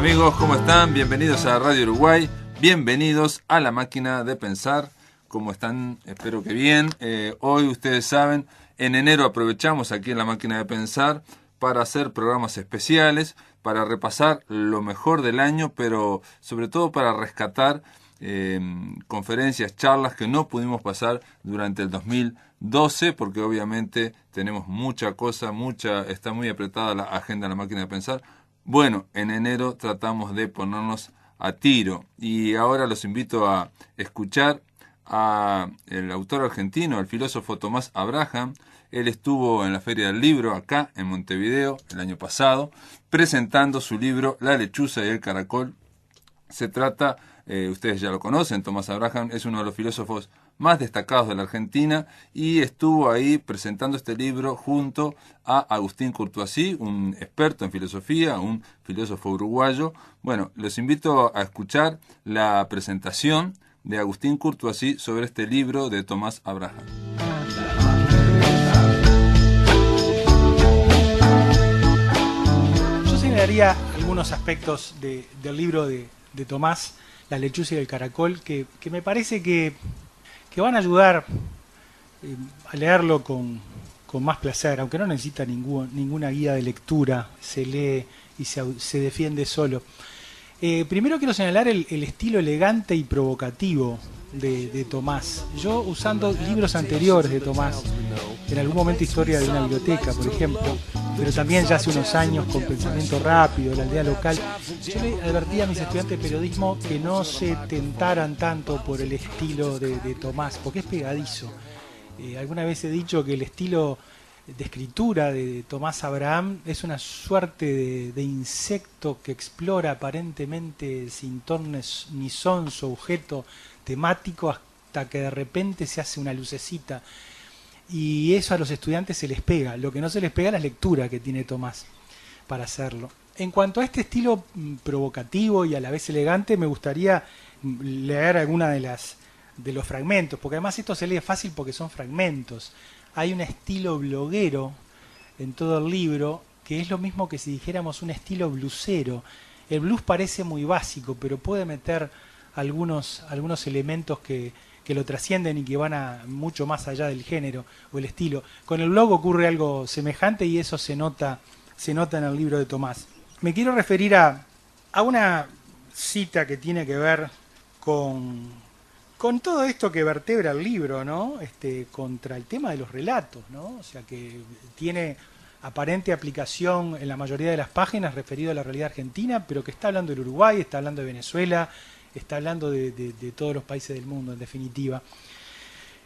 Amigos, ¿cómo están? Bienvenidos a Radio Uruguay, bienvenidos a La Máquina de Pensar. ¿Cómo están? Espero que bien. Hoy, ustedes saben, en enero aprovechamos aquí en La Máquina de Pensar para hacer programas especiales, para repasar lo mejor del año, pero sobre todo para rescatar conferencias, charlas que no pudimos pasar durante el 2012, porque obviamente tenemos mucha cosa, está muy apretada la agenda de La Máquina de Pensar. Bueno, en enero tratamos de ponernos a tiro y ahora los invito a escuchar a el autor argentino, el filósofo Tomás Abraham. Él estuvo en la Feria del Libro acá en Montevideo el año pasado presentando su libro La lechuza y el caracol. Se trata, ustedes ya lo conocen, Tomás Abraham es uno de los filósofos más destacados de la Argentina y estuvo ahí presentando este libro junto a Agustín Courtoisí, un experto en filosofía, un filósofo uruguayo. Bueno, los invito a escuchar la presentación de Agustín Courtoisí sobre este libro de Tomás Abraham. Yo señalaría algunos aspectos del libro de Tomás, La lechuza y el caracol, que me parece que van a ayudar a leerlo con más placer, aunque no necesita ninguna guía de lectura, se lee y se defiende solo. Primero quiero señalar el estilo elegante y provocativo de Tomás. Yo, usando libros anteriores de Tomás, en algún momento Historia de una biblioteca, por ejemplo, pero también ya hace unos años con Pensamiento Rápido, La aldea local, yo le advertí a mis estudiantes de periodismo que no se tentaran tanto por el estilo de Tomás, porque es pegadizo. Alguna vez he dicho que el estilo de escritura de Tomás Abraham es una suerte de insecto que explora aparentemente sin ton ni son su objeto temático hasta que de repente se hace una lucecita. Y eso a los estudiantes se les pega. Lo que no se les pega es la lectura que tiene Tomás para hacerlo. En cuanto a este estilo provocativo y a la vez elegante, me gustaría leer alguna de los fragmentos, porque además esto se lee fácil porque son fragmentos. Hay un estilo bloguero en todo el libro que es lo mismo que si dijéramos un estilo blusero. El blues parece muy básico, pero puede meter algunos elementos que lo trascienden y que van mucho más allá del género o el estilo. Con el blog ocurre algo semejante y eso se nota en el libro de Tomás. Me quiero referir a una cita que tiene que ver con todo esto que vertebra el libro, ¿no? Contra el tema de los relatos, ¿no? O sea, que tiene aparente aplicación en la mayoría de las páginas referido a la realidad argentina, pero que está hablando del Uruguay, está hablando de Venezuela, está hablando de todos los países del mundo, en definitiva.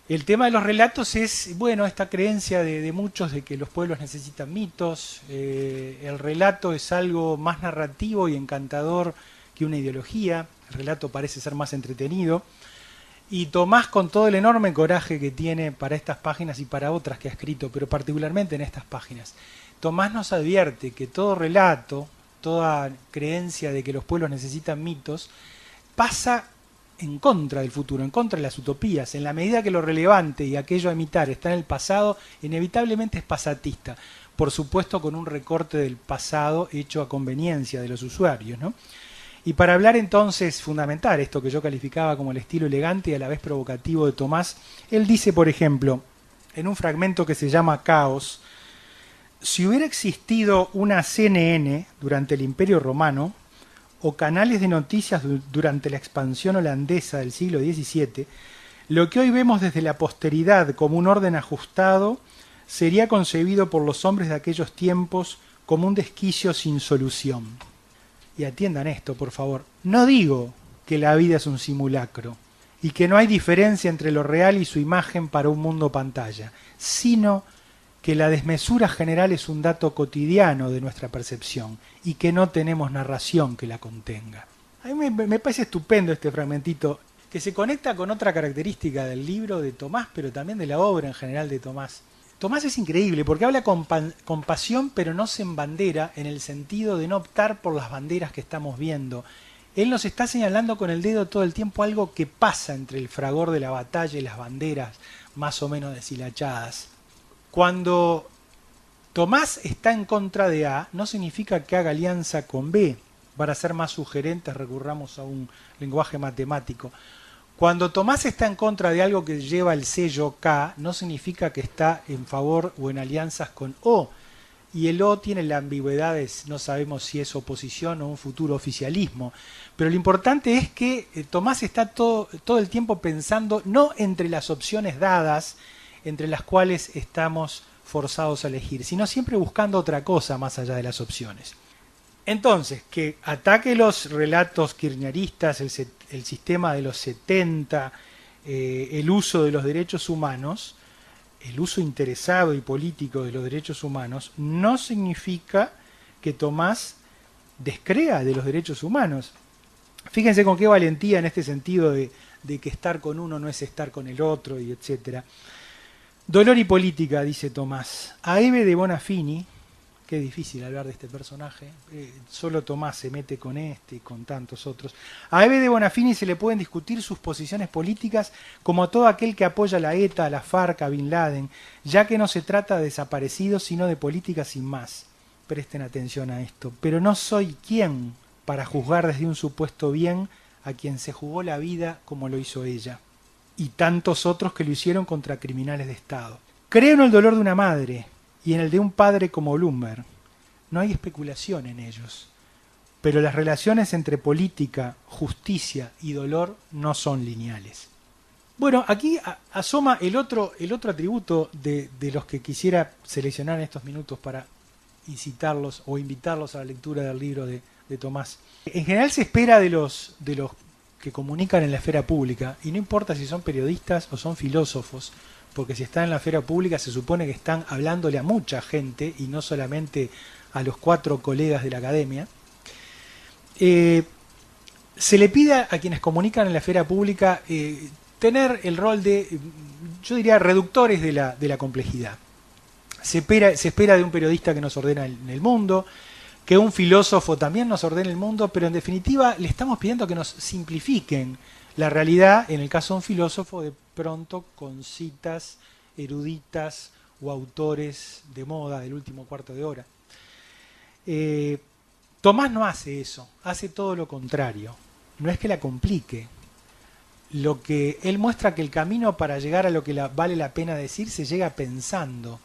El tema de los relatos es, bueno, esta creencia de muchos de que los pueblos necesitan mitos. El relato es algo más narrativo y encantador que una ideología. El relato parece ser más entretenido. Y Tomás, con todo el enorme coraje que tiene para estas páginas y para otras que ha escrito, pero particularmente en estas páginas, Tomás nos advierte que todo relato, toda creencia de que los pueblos necesitan mitos, pasa en contra del futuro, en contra de las utopías. En la medida que lo relevante y aquello a imitar está en el pasado, inevitablemente es pasatista. Por supuesto, con un recorte del pasado hecho a conveniencia de los usuarios, ¿no? Y para hablar entonces, fundamental esto que yo calificaba como el estilo elegante y a la vez provocativo de Tomás, él dice, por ejemplo, en un fragmento que se llama Caos: si hubiera existido una CNN durante el Imperio Romano, o canales de noticias durante la expansión holandesa del siglo XVII, lo que hoy vemos desde la posteridad como un orden ajustado sería concebido por los hombres de aquellos tiempos como un desquicio sin solución. Y atiendan esto, por favor. No digo que la vida es un simulacro y que no hay diferencia entre lo real y su imagen para un mundo pantalla, sino que la desmesura general es un dato cotidiano de nuestra percepción y que no tenemos narración que la contenga. A mí me parece estupendo este fragmentito, que se conecta con otra característica del libro de Tomás, pero también de la obra en general de Tomás. Tomás es increíble porque habla con pasión, pero no se embandera en el sentido de no optar por las banderas que estamos viendo. Él nos está señalando con el dedo todo el tiempo algo que pasa entre el fragor de la batalla y las banderas más o menos deshilachadas. Cuando Tomás está en contra de A, no significa que haga alianza con B. Para ser más sugerentes, recurramos a un lenguaje matemático. Cuando Tomás está en contra de algo que lleva el sello K, no significa que está en favor o en alianzas con O. Y el O tiene la ambigüedad de no sabemos si es oposición o un futuro oficialismo. Pero lo importante es que Tomás está todo el tiempo pensando no entre las opciones dadas, entre las cuales estamos forzados a elegir, sino siempre buscando otra cosa más allá de las opciones. Entonces, que ataque los relatos kirchneristas, el sistema de los 70, el uso de los derechos humanos, el uso interesado y político de los derechos humanos, no significa que Tomás descrea de los derechos humanos. Fíjense con qué valentía en este sentido de que estar con uno no es estar con el otro, y etcétera. Dolor y política, dice Tomás. A Eve de Bonafini, qué difícil hablar de este personaje, solo Tomás se mete con este y con tantos otros. A Eve de Bonafini se le pueden discutir sus posiciones políticas como a todo aquel que apoya a la ETA, a la FARC, a Bin Laden, ya que no se trata de desaparecidos, sino de política sin más. Presten atención a esto. Pero no soy quien para juzgar desde un supuesto bien a quien se jugó la vida como lo hizo ella, y tantos otros que lo hicieron contra criminales de Estado. Creo en el dolor de una madre y en el de un padre como Bloomberg. No hay especulación en ellos, pero las relaciones entre política, justicia y dolor no son lineales. Bueno, aquí asoma el otro atributo de los que quisiera seleccionar en estos minutos para incitarlos o invitarlos a la lectura del libro de Tomás. En general se espera de los que comunican en la esfera pública, y no importa si son periodistas o son filósofos, porque si están en la esfera pública se supone que están hablándole a mucha gente y no solamente a los 4 colegas de la academia. Se le pide a quienes comunican en la esfera pública tener el rol de, yo diría, reductores de la complejidad. Se espera de un periodista que nos ordena en el mundo, que un filósofo también nos ordene el mundo, pero en definitiva le estamos pidiendo que nos simplifiquen la realidad, en el caso de un filósofo, de pronto con citas eruditas o autores de moda del último cuarto de hora. Tomás no hace eso, hace todo lo contrario. No es que la complique. Lo que él muestra que el camino para llegar a lo que vale la pena decir se llega pensando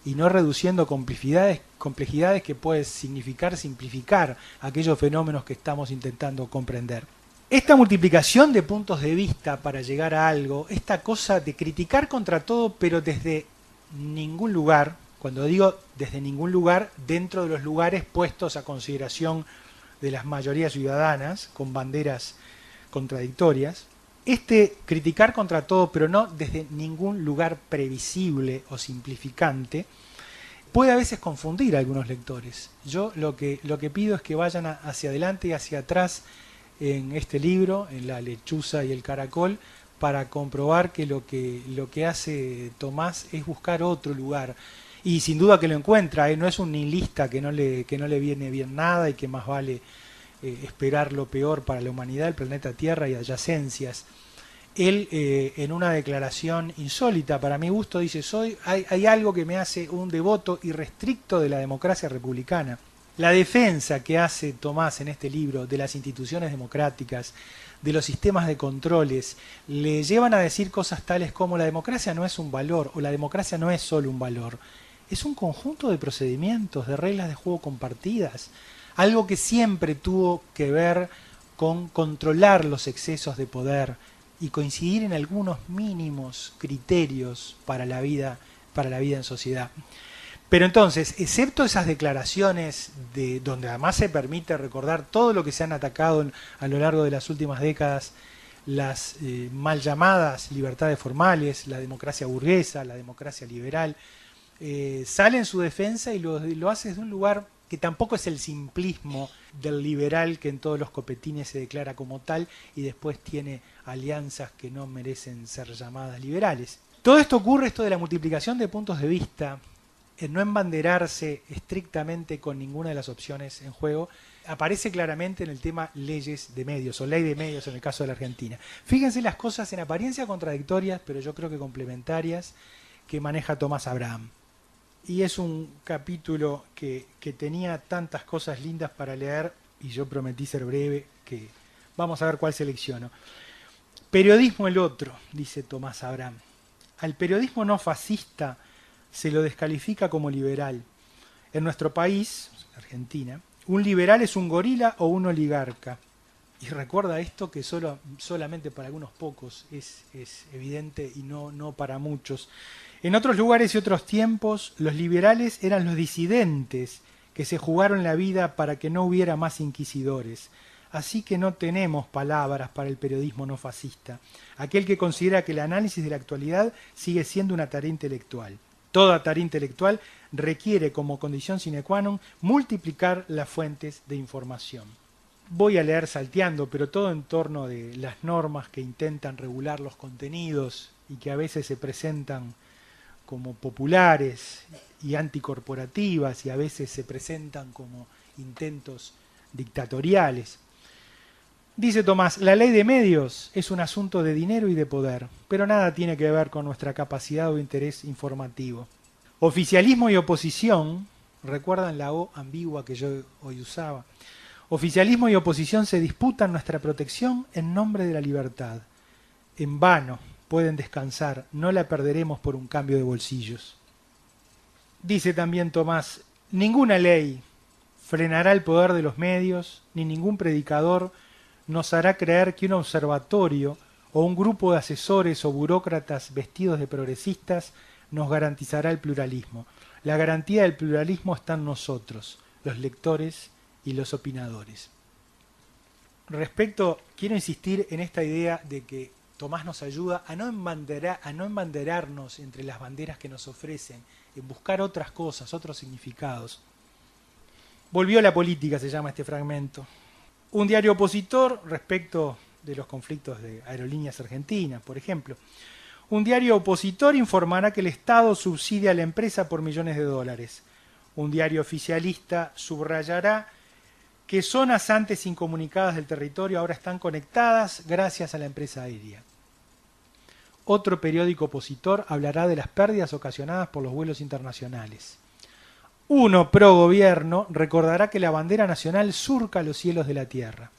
y no reduciendo complejidades que puede significar simplificar aquellos fenómenos que estamos intentando comprender. Esta multiplicación de puntos de vista para llegar a algo, esta cosa de criticar contra todo pero desde ningún lugar, cuando digo desde ningún lugar, dentro de los lugares puestos a consideración de las mayorías ciudadanas, con banderas contradictorias, este criticar contra todo pero no desde ningún lugar previsible o simplificante, puede a veces confundir a algunos lectores. Yo lo que pido es que vayan hacia adelante y hacia atrás en este libro, en La lechuza y el caracol, para comprobar que lo que hace Tomás es buscar otro lugar. Y sin duda que lo encuentra, no es un nihilista que no le viene bien nada y que más vale esperar lo peor para la humanidad, el planeta Tierra y adyacencias. Él, en una declaración insólita para mi gusto, dice: hay algo que me hace un devoto irrestricto de la democracia republicana. La defensa que hace Tomás en este libro de las instituciones democráticas, de los sistemas de controles, le llevan a decir cosas tales como: la democracia no es un valor, o la democracia no es solo un valor, es un conjunto de procedimientos, de reglas de juego compartidas, algo que siempre tuvo que ver con controlar los excesos de poder y coincidir en algunos mínimos criterios para la vida en sociedad. Pero entonces, excepto esas declaraciones donde además se permite recordar todo lo que se han atacado a lo largo de las últimas décadas, las mal llamadas libertades formales, la democracia burguesa, la democracia liberal, sale en su defensa y lo hace desde un lugar que tampoco es el simplismo del liberal que en todos los copetines se declara como tal y después tiene alianzas que no merecen ser llamadas liberales. Todo esto ocurre, esto de la multiplicación de puntos de vista, en no embanderarse estrictamente con ninguna de las opciones en juego, aparece claramente en el tema leyes de medios o ley de medios en el caso de la Argentina. Fíjense las cosas en apariencia contradictorias, pero yo creo que complementarias, que maneja Tomás Abraham. Y es un capítulo que tenía tantas cosas lindas para leer y yo prometí ser breve, que vamos a ver cuál selecciono. Periodismo el otro, dice Tomás Abraham. Al periodismo no fascista se lo descalifica como liberal. En nuestro país, Argentina, un liberal es un gorila o un oligarca. Y recuerda esto que solamente para algunos pocos es evidente y no para muchos. En otros lugares y otros tiempos, los liberales eran los disidentes que se jugaron la vida para que no hubiera más inquisidores. Así que no tenemos palabras para el periodismo no fascista, aquel que considera que el análisis de la actualidad sigue siendo una tarea intelectual. Toda tarea intelectual requiere como condición sine qua non multiplicar las fuentes de información. Voy a leer salteando, pero todo en torno de las normas que intentan regular los contenidos y que a veces se presentan como populares y anticorporativas y a veces se presentan como intentos dictatoriales. Dice Tomás, la ley de medios es un asunto de dinero y de poder, pero nada tiene que ver con nuestra capacidad o interés informativo. Oficialismo y oposición, recuerdan la O ambigua que yo hoy usaba, oficialismo y oposición se disputan nuestra protección en nombre de la libertad. En vano pueden descansar, no la perderemos por un cambio de bolsillos. Dice también Tomás, ninguna ley frenará el poder de los medios, ni ningún predicador nos hará creer que un observatorio o un grupo de asesores o burócratas vestidos de progresistas nos garantizará el pluralismo. La garantía del pluralismo está en nosotros, los lectores y los opinadores. Quiero insistir en esta idea de que Tomás nos ayuda a no embanderarnos entre las banderas que nos ofrecen, en buscar otras cosas, otros significados. Volvió a la política, se llama este fragmento. Un diario opositor respecto de los conflictos de Aerolíneas Argentinas, por ejemplo. Un diario opositor informará que el Estado subsidia a la empresa por millones de dólares. Un diario oficialista subrayará que zonas antes incomunicadas del territorio ahora están conectadas gracias a la empresa aérea. Otro periódico opositor hablará de las pérdidas ocasionadas por los vuelos internacionales. Uno pro gobierno recordará que la bandera nacional surca los cielos de la tierra.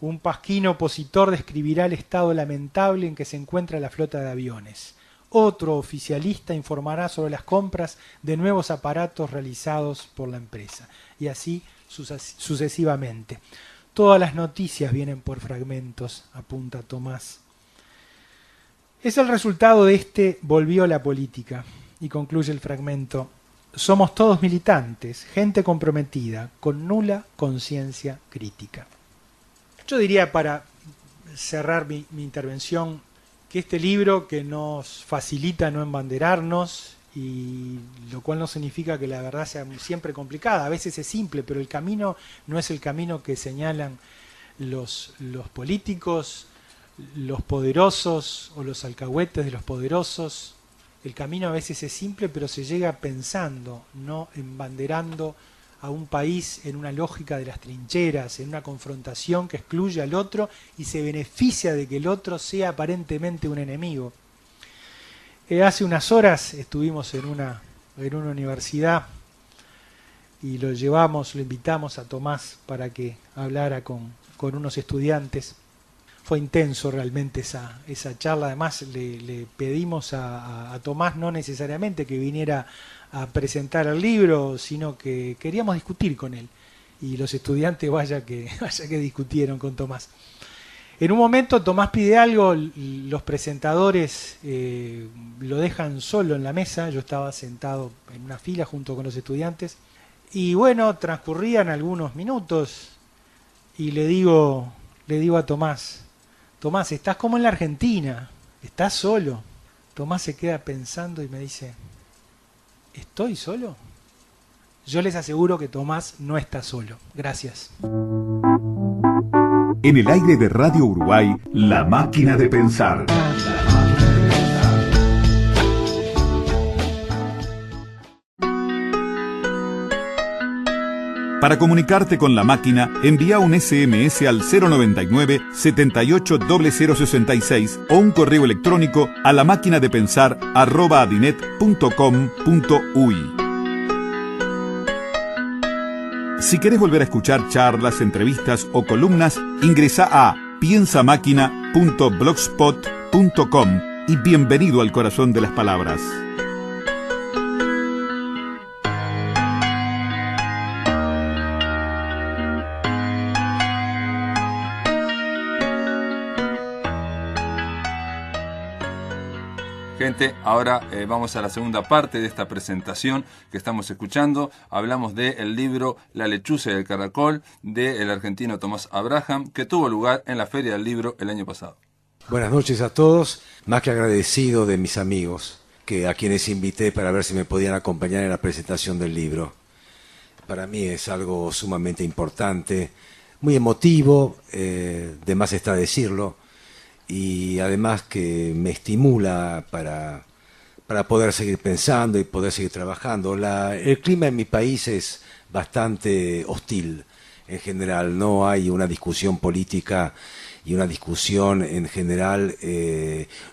Un pasquín opositor describirá el estado lamentable en que se encuentra la flota de aviones. Otro oficialista informará sobre las compras de nuevos aparatos realizados por la empresa. Y así sucesivamente. Todas las noticias vienen por fragmentos, apunta Tomás. Es el resultado de este volvió la política. Y concluye el fragmento. Somos todos militantes, gente comprometida, con nula conciencia crítica. Yo diría, para cerrar mi intervención, que este libro que nos facilita no embanderarnos, y lo cual no significa que la verdad sea siempre complicada, a veces es simple, pero el camino no es el camino que señalan los políticos, los poderosos o los alcahuetes de los poderosos. El camino a veces es simple, pero se llega pensando, no embanderando a un país en una lógica de las trincheras, en una confrontación que excluye al otro y se beneficia de que el otro sea aparentemente un enemigo. Hace unas horas estuvimos en una universidad y lo invitamos a Tomás para que hablara con unos estudiantes. Fue intenso realmente esa charla. Además le pedimos a Tomás no necesariamente que viniera a presentar el libro, sino que queríamos discutir con él. Y los estudiantes vaya que discutieron con Tomás. En un momento Tomás pide algo, los presentadores lo dejan solo en la mesa. Yo estaba sentado en una fila junto con los estudiantes. Y bueno, transcurrían algunos minutos y le digo a Tomás, estás como en la Argentina, estás solo. Tomás se queda pensando y me dice, ¿estoy solo? Yo les aseguro que Tomás no está solo. Gracias. En el aire de Radio Uruguay, La Máquina de Pensar. Para comunicarte con La Máquina, envía un SMS al 099 78 0066 o un correo electrónico a lamáquinadepensar@adinet.com.uy. Si querés volver a escuchar charlas, entrevistas o columnas, ingresa a piensamáquina.blogspot.com y bienvenido al corazón de las palabras. Gente, ahora vamos a la segunda parte de esta presentación que estamos escuchando. Hablamos del libro La lechuza y el caracol del argentino Tomás Abraham, que tuvo lugar en la Feria del Libro el año pasado. Buenas noches a todos, más que agradecido de mis amigos, a quienes invité para ver si me podían acompañar en la presentación del libro. Para mí es algo sumamente importante, muy emotivo, de más está decirlo, y además que me estimula para poder seguir pensando y poder seguir trabajando. El clima en mi país es bastante hostil en general, no hay una discusión política y una discusión en general,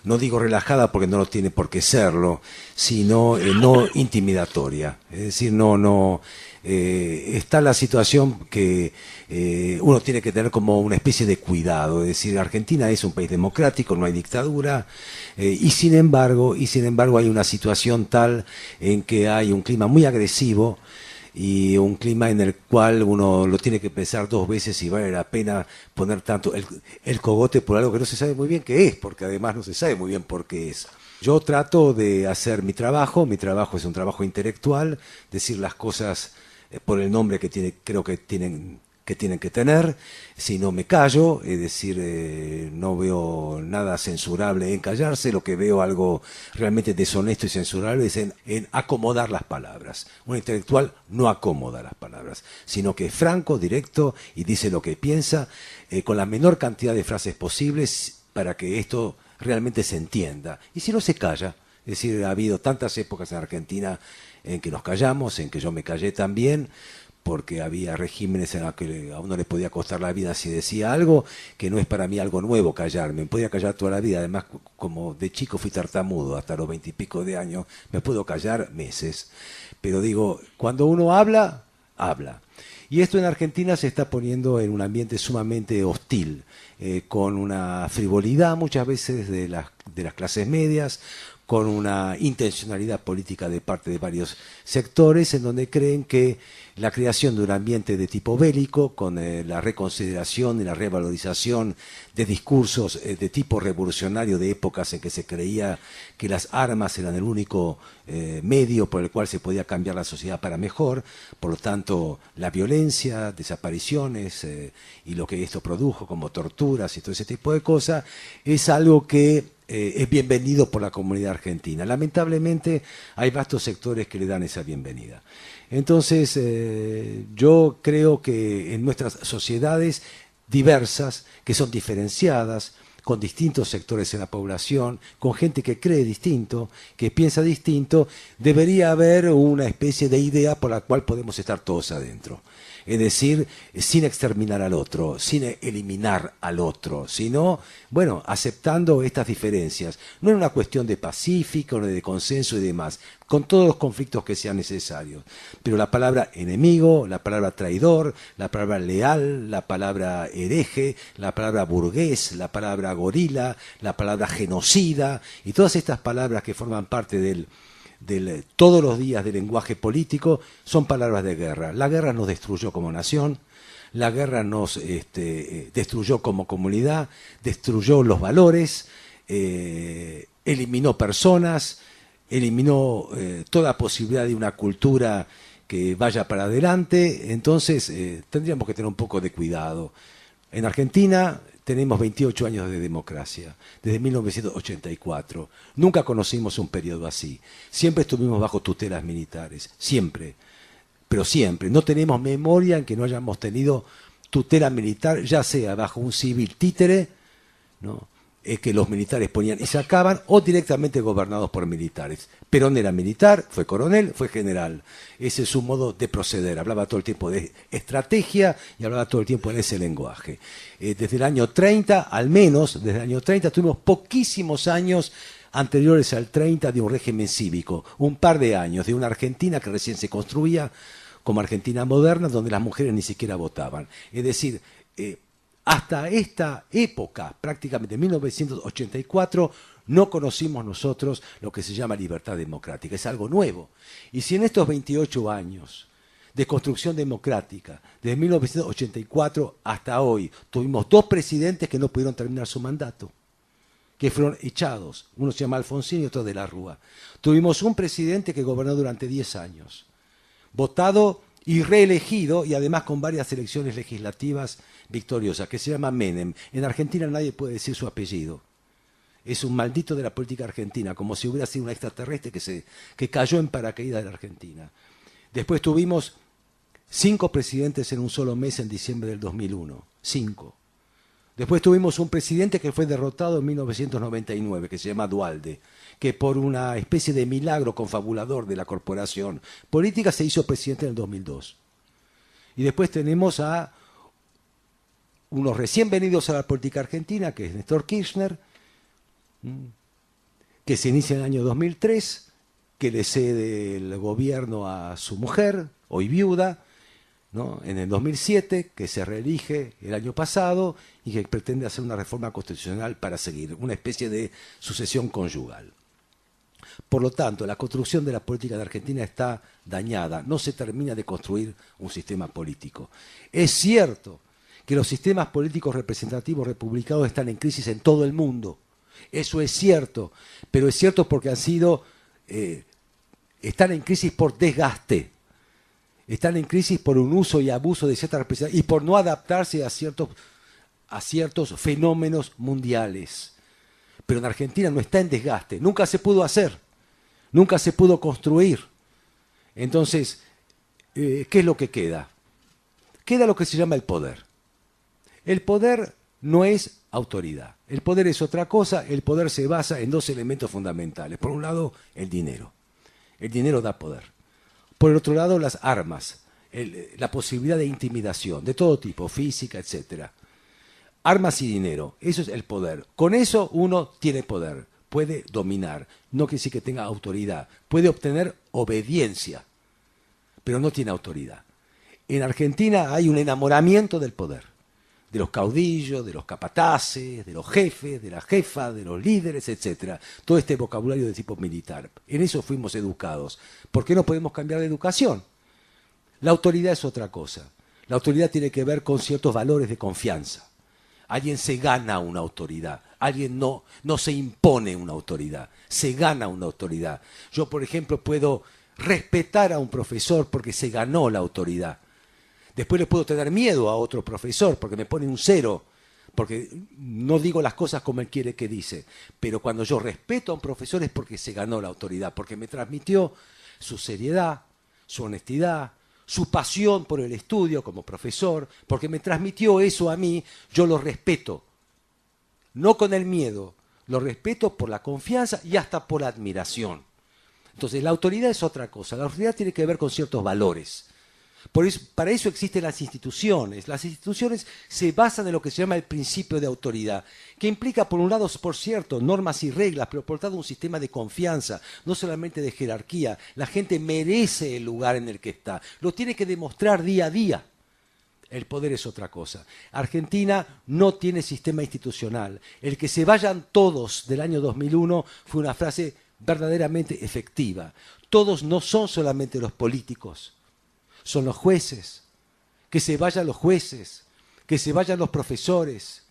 no digo relajada porque no lo tiene por qué serlo, sino no intimidatoria. Es decir, está la situación que uno tiene que tener como una especie de cuidado. Es decir, Argentina es un país democrático, no hay dictadura, y sin embargo hay una situación tal en que hay un clima muy agresivo, y un clima en el cual uno lo tiene que pensar dos veces si vale la pena poner tanto el cogote por algo que no se sabe muy bien qué es, porque además no se sabe muy bien por qué es. Yo trato de hacer mi trabajo es un trabajo intelectual, decir las cosas por el nombre que creo que tienen que tener, si no me callo, es decir, no veo nada censurable en callarse, lo que veo algo realmente deshonesto y censurable es en acomodar las palabras. Un intelectual no acomoda las palabras, sino que es franco, directo y dice lo que piensa, con la menor cantidad de frases posibles para que esto realmente se entienda. Y si no se calla, es decir, ha habido tantas épocas en Argentina en que nos callamos, en que yo me callé también, porque había regímenes en los que a uno le podía costar la vida si decía algo, que no es para mí algo nuevo callarme, me podía callar toda la vida, además como de chico fui tartamudo hasta los 20 y pico de años, me puedo callar meses, pero digo, cuando uno habla, habla. Y esto en Argentina se está poniendo en un ambiente sumamente hostil, con una frivolidad muchas veces de las clases medias, con una intencionalidad política de parte de varios sectores en donde creen que la creación de un ambiente de tipo bélico, con la reconsideración y la revalorización de discursos de tipo revolucionario de épocas en que se creía que las armas eran el único medio por el cual se podía cambiar la sociedad para mejor, por lo tanto la violencia, desapariciones y lo que esto produjo como torturas y todo ese tipo de cosas, es algo que es bienvenido por la comunidad argentina. Lamentablemente hay vastos sectores que le dan esa bienvenida. Entonces yo creo que en nuestras sociedades diversas, que son diferenciadas, con distintos sectores en la población, con gente que cree distinto, que piensa distinto, debería haber una especie de idea por la cual podemos estar todos adentro. Es decir, sin exterminar al otro, sin eliminar al otro, sino, bueno, aceptando estas diferencias. No es una cuestión de pacífico, de consenso y demás, con todos los conflictos que sean necesarios. Pero la palabra enemigo, la palabra traidor, la palabra leal, la palabra hereje, la palabra burgués, la palabra gorila, la palabra genocida, y todas estas palabras que forman parte del todos los días del lenguaje político son palabras de guerra. La guerra nos destruyó como nación, la guerra nos destruyó como comunidad, destruyó los valores, eliminó personas, eliminó toda posibilidad de una cultura que vaya para adelante. Entonces tendríamos que tener un poco de cuidado. En Argentina tenemos 28 años de democracia, desde 1984. Nunca conocimos un periodo así. Siempre estuvimos bajo tutelas militares, siempre, pero siempre. No tenemos memoria en que no hayamos tenido tutela militar, ya sea bajo un civil títere, ¿no?, que los militares ponían y sacaban, o directamente gobernados por militares. Perón era militar, fue coronel, fue general. Ese es su modo de proceder. Hablaba todo el tiempo de estrategia y hablaba todo el tiempo en ese lenguaje. Desde el año 30, al menos, desde el año 30, tuvimos poquísimos años anteriores al 30 de un régimen cívico. Un par de años de una Argentina que recién se construía, como Argentina moderna, donde las mujeres ni siquiera votaban. Es decir, hasta esta época, prácticamente 1984, no conocimos nosotros lo que se llama libertad democrática. Es algo nuevo. Y si en estos 28 años de construcción democrática, desde 1984 hasta hoy, tuvimos 2 presidentes que no pudieron terminar su mandato, que fueron echados. Uno se llama Alfonsín y otro de la Rúa. Tuvimos un presidente que gobernó durante 10 años, votado y reelegido, y además con varias elecciones legislativas victoriosas, que se llama Menem. En Argentina nadie puede decir su apellido. Es un maldito de la política argentina, como si hubiera sido un extraterrestre que cayó en paracaídas de la Argentina. Después tuvimos 5 presidentes en un solo mes en diciembre del 2001. 5. Después tuvimos un presidente que fue derrotado en 1999, que se llama Duhalde, que por una especie de milagro confabulador de la corporación política se hizo presidente en el 2002. Y después tenemos a unos recién venidos a la política argentina, que es Néstor Kirchner, que se inicia en el año 2003, que le cede el gobierno a su mujer, hoy viuda, ¿no? En el 2007, que se reelige el año pasado y que pretende hacer una reforma constitucional para seguir, una especie de sucesión conyugal. Por lo tanto, la construcción de la política de Argentina está dañada, no se termina de construir un sistema político. Es cierto que los sistemas políticos representativos republicanos están en crisis en todo el mundo, eso es cierto, pero es cierto porque están en crisis por desgaste. Están en crisis por un uso y abuso de ciertas representaciones y por no adaptarse a ciertos fenómenos mundiales. Pero en Argentina no está en desgaste, nunca se pudo hacer, nunca se pudo construir. Entonces, ¿qué es lo que queda? Queda lo que se llama el poder. El poder no es autoridad, el poder es otra cosa, el poder se basa en 2 elementos fundamentales. Por un lado, el dinero. El dinero da poder. Por el otro lado, las armas, la posibilidad de intimidación, de todo tipo, física, etc. Armas y dinero, eso es el poder. Con eso uno tiene poder, puede dominar, no quiere decir que tenga autoridad, puede obtener obediencia, pero no tiene autoridad. En Argentina hay un enamoramiento del poder, de los caudillos, de los capataces, de los jefes, de la jefa, de los líderes, etc. Todo este vocabulario de tipo militar. En eso fuimos educados. ¿Por qué no podemos cambiar de educación? La autoridad es otra cosa. La autoridad tiene que ver con ciertos valores de confianza. Alguien se gana una autoridad. Alguien no se impone una autoridad. Se gana una autoridad. Yo, por ejemplo, puedo respetar a un profesor porque se ganó la autoridad. Después le puedo tener miedo a otro profesor porque me pone un 0, porque no digo las cosas como él quiere que dice. Pero cuando yo respeto a un profesor es porque se ganó la autoridad, porque me transmitió su seriedad, su honestidad, su pasión por el estudio como profesor, porque me transmitió eso a mí, yo lo respeto. No con el miedo, lo respeto por la confianza y hasta por la admiración. Entonces la autoridad es otra cosa, la autoridad tiene que ver con ciertos valores. Para eso existen las instituciones. Las instituciones se basan en lo que se llama el principio de autoridad, que implica, por un lado, por cierto, normas y reglas, pero por otro lado un sistema de confianza, no solamente de jerarquía. La gente merece el lugar en el que está, lo tiene que demostrar día a día. El poder es otra cosa. Argentina no tiene sistema institucional. El que se vayan todos del año 2001 fue una frase verdaderamente efectiva. Todos no son solamente los políticos. Son los jueces, que se vayan los jueces, que se vayan los profesores,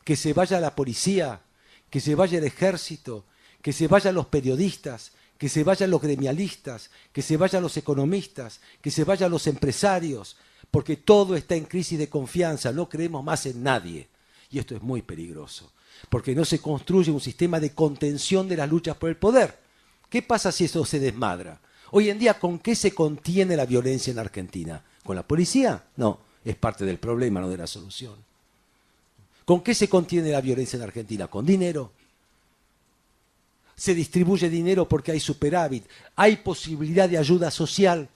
que se vaya la policía, que se vaya el ejército, que se vayan los periodistas, que se vayan los gremialistas, que se vayan los economistas, que se vayan los empresarios, porque todo está en crisis de confianza, no creemos más en nadie. Y esto es muy peligroso, porque no se construye un sistema de contención de las luchas por el poder. ¿Qué pasa si eso se desmadra? Hoy en día, ¿con qué se contiene la violencia en Argentina? ¿Con la policía? No, es parte del problema, no de la solución. ¿Con qué se contiene la violencia en Argentina? Con dinero. Se distribuye dinero porque hay superávit, hay posibilidad de ayuda social,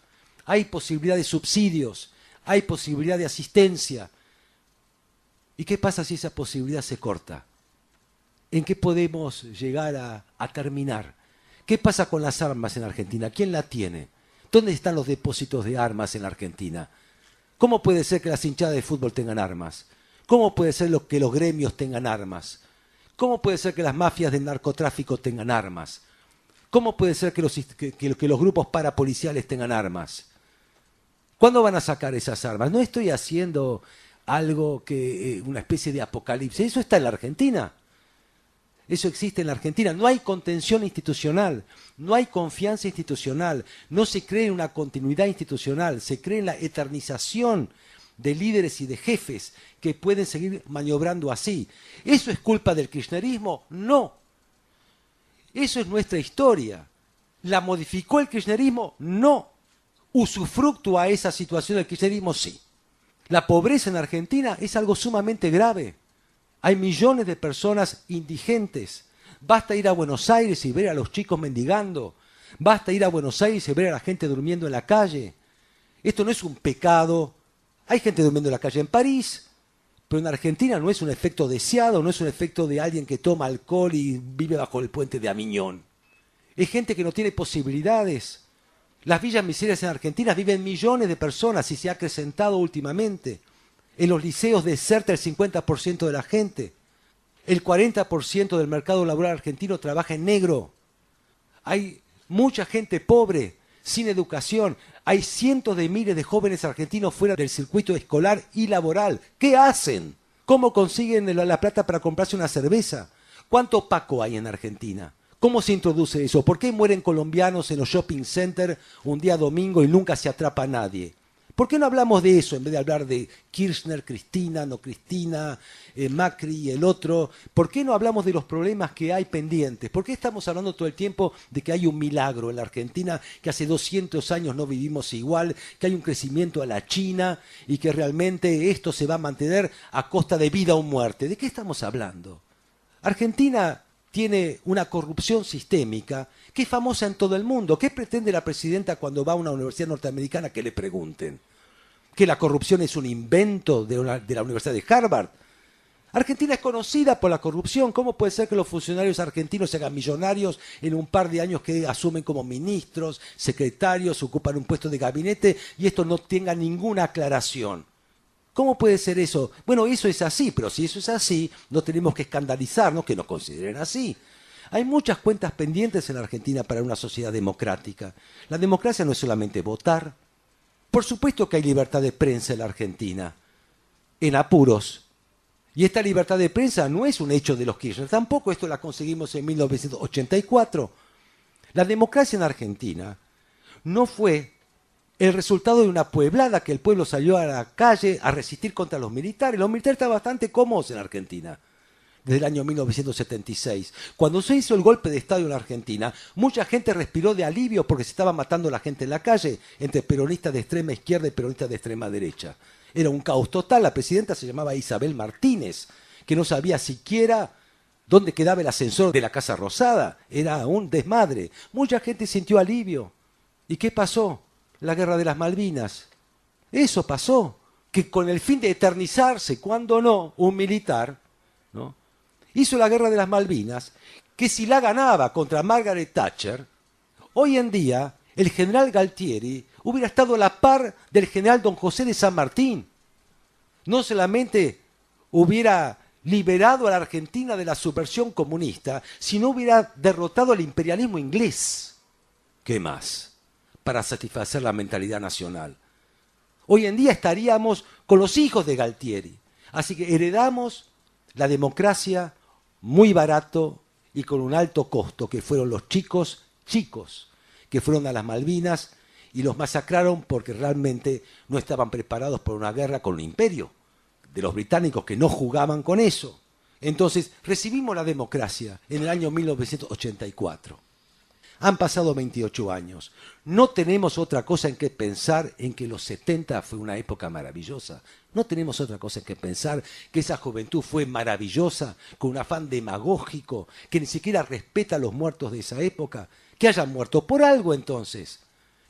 hay posibilidad de subsidios, hay posibilidad de asistencia. ¿Y qué pasa si esa posibilidad se corta? ¿En qué podemos llegar a terminar? ¿Qué pasa con las armas en Argentina? ¿Quién la tiene? ¿Dónde están los depósitos de armas en la Argentina? ¿Cómo puede ser que las hinchadas de fútbol tengan armas? ¿Cómo puede ser que los gremios tengan armas? ¿Cómo puede ser que las mafias del narcotráfico tengan armas? ¿Cómo puede ser que los grupos parapoliciales tengan armas? ¿Cuándo van a sacar esas armas? No estoy haciendo algo una especie de apocalipsis. Eso está en la Argentina. Eso existe en la Argentina. No hay contención institucional, no hay confianza institucional, no se cree en una continuidad institucional, se cree en la eternización de líderes y de jefes que pueden seguir maniobrando así. ¿Eso es culpa del kirchnerismo? No. Eso es nuestra historia. ¿La modificó el kirchnerismo? No. ¿Usufructo a esa situación del kirchnerismo? Sí. La pobreza en Argentina es algo sumamente grave. Hay millones de personas indigentes. Basta ir a Buenos Aires y ver a los chicos mendigando. Basta ir a Buenos Aires y ver a la gente durmiendo en la calle. Esto no es un pecado. Hay gente durmiendo en la calle en París, pero en Argentina no es un efecto deseado, no es un efecto de alguien que toma alcohol y vive bajo el puente de Amiñón. Es gente que no tiene posibilidades. Las villas miserias en Argentina viven millones de personas y se ha acrecentado últimamente. En los liceos deserta el 50% de la gente. El 40% del mercado laboral argentino trabaja en negro. Hay mucha gente pobre, sin educación. Hay cientos de miles de jóvenes argentinos fuera del circuito escolar y laboral. ¿Qué hacen? ¿Cómo consiguen la plata para comprarse una cerveza? ¿Cuánto Paco hay en Argentina? ¿Cómo se introduce eso? ¿Por qué mueren colombianos en los shopping centers un día domingo y nunca se atrapa a nadie? ¿Por qué no hablamos de eso en vez de hablar de Kirchner, Cristina, no Cristina, Macri y el otro? ¿Por qué no hablamos de los problemas que hay pendientes? ¿Por qué estamos hablando todo el tiempo de que hay un milagro en la Argentina, que hace 200 años no vivimos igual, que hay un crecimiento a la China y que realmente esto se va a mantener a costa de vida o muerte? ¿De qué estamos hablando? Argentina tiene una corrupción sistémica que es famosa en todo el mundo. ¿Qué pretende la presidenta cuando va a una universidad norteamericana que le pregunten? ¿Que la corrupción es un invento de la Universidad de Harvard? Argentina es conocida por la corrupción. ¿Cómo puede ser que los funcionarios argentinos se hagan millonarios en un par de años que asumen como ministros, secretarios, ocupan un puesto de gabinete y esto no tenga ninguna aclaración? ¿Cómo puede ser eso? Bueno, eso es así, pero si eso es así, no tenemos que escandalizarnos que nos consideren así. Hay muchas cuentas pendientes en Argentina para una sociedad democrática. La democracia no es solamente votar. Por supuesto que hay libertad de prensa en la Argentina, en apuros. Y esta libertad de prensa no es un hecho de los Kirchner, tampoco esto la conseguimos en 1984. La democracia en Argentina no fue el resultado de una pueblada que el pueblo salió a la calle a resistir contra los militares. Los militares estaban bastante cómodos en Argentina desde el año 1976. Cuando se hizo el golpe de Estado en la Argentina, mucha gente respiró de alivio porque se estaba matando la gente en la calle, entre peronistas de extrema izquierda y peronistas de extrema derecha. Era un caos total. La presidenta se llamaba Isabel Martínez, que no sabía siquiera dónde quedaba el ascensor de la Casa Rosada. Era un desmadre. Mucha gente sintió alivio. ¿Y qué pasó? La guerra de las Malvinas. Eso pasó. Que con el fin de eternizarse, cuando no, un militar, ¿no?, hizo la guerra de las Malvinas, que si la ganaba contra Margaret Thatcher, hoy en día el general Galtieri hubiera estado a la par del general Don José de San Martín. No solamente hubiera liberado a la Argentina de la subversión comunista, sino hubiera derrotado al imperialismo inglés. ¿Qué más? Para satisfacer la mentalidad nacional. Hoy en día estaríamos con los hijos de Galtieri. Así que heredamos la democracia muy barato y con un alto costo, que fueron los chicos que fueron a las Malvinas y los masacraron porque realmente no estaban preparados por una guerra con un imperio de los británicos que no jugaban con eso. Entonces recibimos la democracia en el año 1984. Han pasado 28 años. No tenemos otra cosa en que pensar en que los 70 fue una época maravillosa. No tenemos otra cosa en que pensar que esa juventud fue maravillosa, con un afán demagógico, que ni siquiera respeta a los muertos de esa época. Que hayan muerto por algo entonces.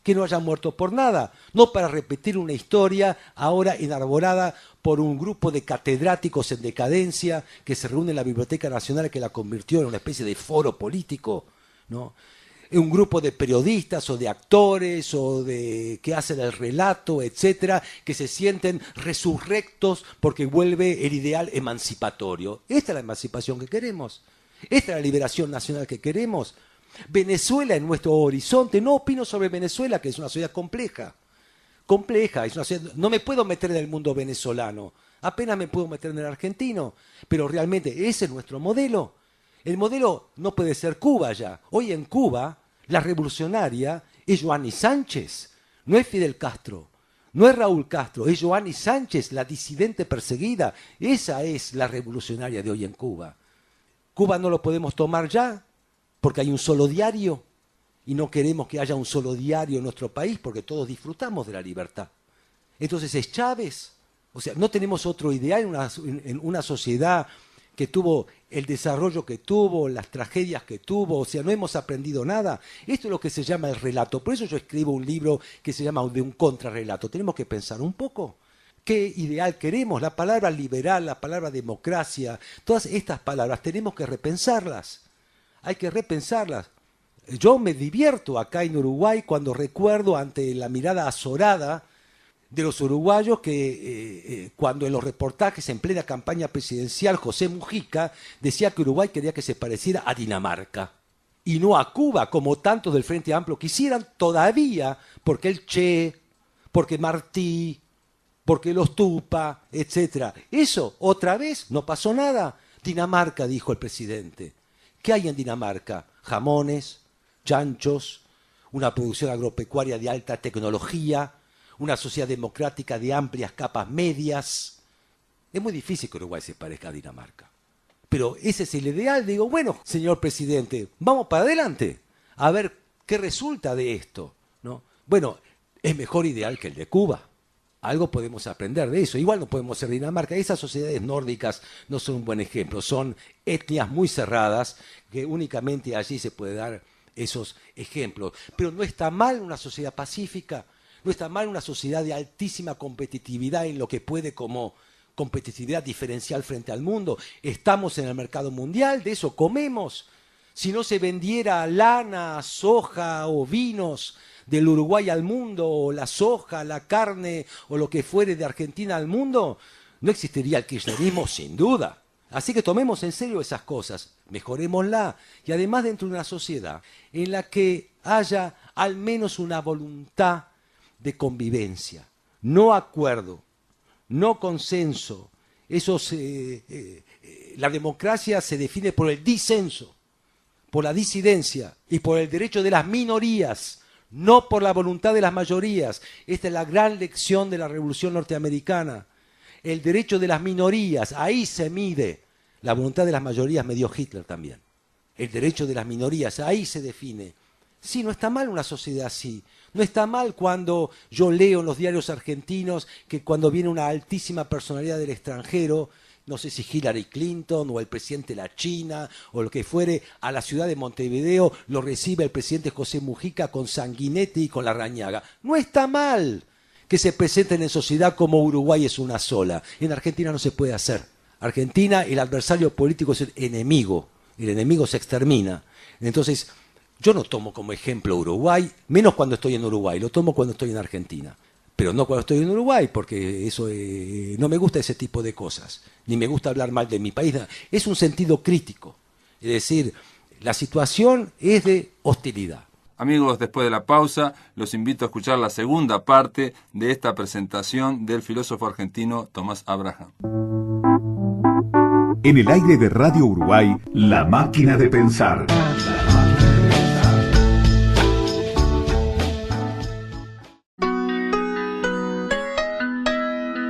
Que no hayan muerto por nada. No para repetir una historia ahora enarbolada por un grupo de catedráticos en decadencia que se reúne en la Biblioteca Nacional, que la convirtió en una especie de foro político, ¿no? un grupo de periodistas o de actores o de que hacen el relato, etcétera, que se sienten resurrectos porque vuelve el ideal emancipatorio. Esta es la emancipación que queremos. Esta es la liberación nacional que queremos. Venezuela en nuestro horizonte. No opino sobre Venezuela, que es una sociedad compleja. Compleja, es una sociedad, no me puedo meter en el mundo venezolano. Apenas me puedo meter en el argentino. Pero realmente ese es nuestro modelo. El modelo no puede ser Cuba ya. Hoy en Cuba, la revolucionaria es Joanny Sánchez, no es Fidel Castro, no es Raúl Castro, es Joanny Sánchez, la disidente perseguida. Esa es la revolucionaria de hoy en Cuba. Cuba no lo podemos tomar ya porque hay un solo diario y no queremos que haya un solo diario en nuestro país porque todos disfrutamos de la libertad. Entonces es Chávez. O sea, no tenemos otro ideal en una sociedad que tuvo el desarrollo que tuvo, las tragedias que tuvo, o sea, no hemos aprendido nada. Esto es lo que se llama el relato. Por eso yo escribo un libro que se llama De un contrarrelato. Tenemos que pensar un poco. ¿Qué ideal queremos? La palabra liberal, la palabra democracia, todas estas palabras tenemos que repensarlas. Hay que repensarlas. Yo me divierto acá en Uruguay cuando recuerdo ante la mirada azorada de los uruguayos que cuando en los reportajes en plena campaña presidencial José Mujica decía que Uruguay quería que se pareciera a Dinamarca y no a Cuba, como tantos del Frente Amplio quisieran todavía, porque el Che, porque Martí, porque los Tupa, etc. Eso, otra vez, no pasó nada. Dinamarca, dijo el presidente. ¿Qué hay en Dinamarca? Jamones, chanchos, una producción agropecuaria de alta tecnología, una sociedad democrática de amplias capas medias. Es muy difícil que Uruguay se parezca a Dinamarca. Pero ese es el ideal. Digo, bueno, señor presidente, vamos para adelante, a ver qué resulta de esto, ¿no? Bueno, es mejor ideal que el de Cuba. Algo podemos aprender de eso. Igual no podemos ser Dinamarca. Esas sociedades nórdicas no son un buen ejemplo. Son etnias muy cerradas que únicamente allí se puede dar esos ejemplos. Pero no está mal una sociedad pacífica. No está mal una sociedad de altísima competitividad en lo que puede como competitividad diferencial frente al mundo. Estamos en el mercado mundial, de eso comemos. Si no se vendiera lana, soja o vinos del Uruguay al mundo, o la soja, la carne o lo que fuere de Argentina al mundo, no existiría el kirchnerismo sin duda. Así que tomemos en serio esas cosas, mejorémosla. Y además dentro de una sociedad en la que haya al menos una voluntad de convivencia, no acuerdo, no consenso. La democracia se define por el disenso, por la disidencia y por el derecho de las minorías, no por la voluntad de las mayorías. Esta es la gran lección de la Revolución Norteamericana. El derecho de las minorías, ahí se mide. La voluntad de las mayorías me dio Hitler también. El derecho de las minorías, ahí se define. Sí, no está mal una sociedad así. No está mal cuando yo leo en los diarios argentinos que cuando viene una altísima personalidad del extranjero, no sé si Hillary Clinton o el presidente de la China o lo que fuere, a la ciudad de Montevideo lo recibe el presidente José Mujica con Sanguinetti y con Larrañaga. No está mal que se presenten en sociedad como Uruguay es una sola. En Argentina no se puede hacer. Argentina, el adversario político es el enemigo se extermina. Entonces, yo no tomo como ejemplo Uruguay, menos cuando estoy en Uruguay, lo tomo cuando estoy en Argentina. Pero no cuando estoy en Uruguay, porque eso no me gusta ese tipo de cosas, ni me gusta hablar mal de mi país. Es un sentido crítico, es decir, la situación es de hostilidad. Amigos, después de la pausa, los invito a escuchar la segunda parte de esta presentación del filósofo argentino Tomás Abraham. En el aire de Radio Uruguay, La Máquina de Pensar.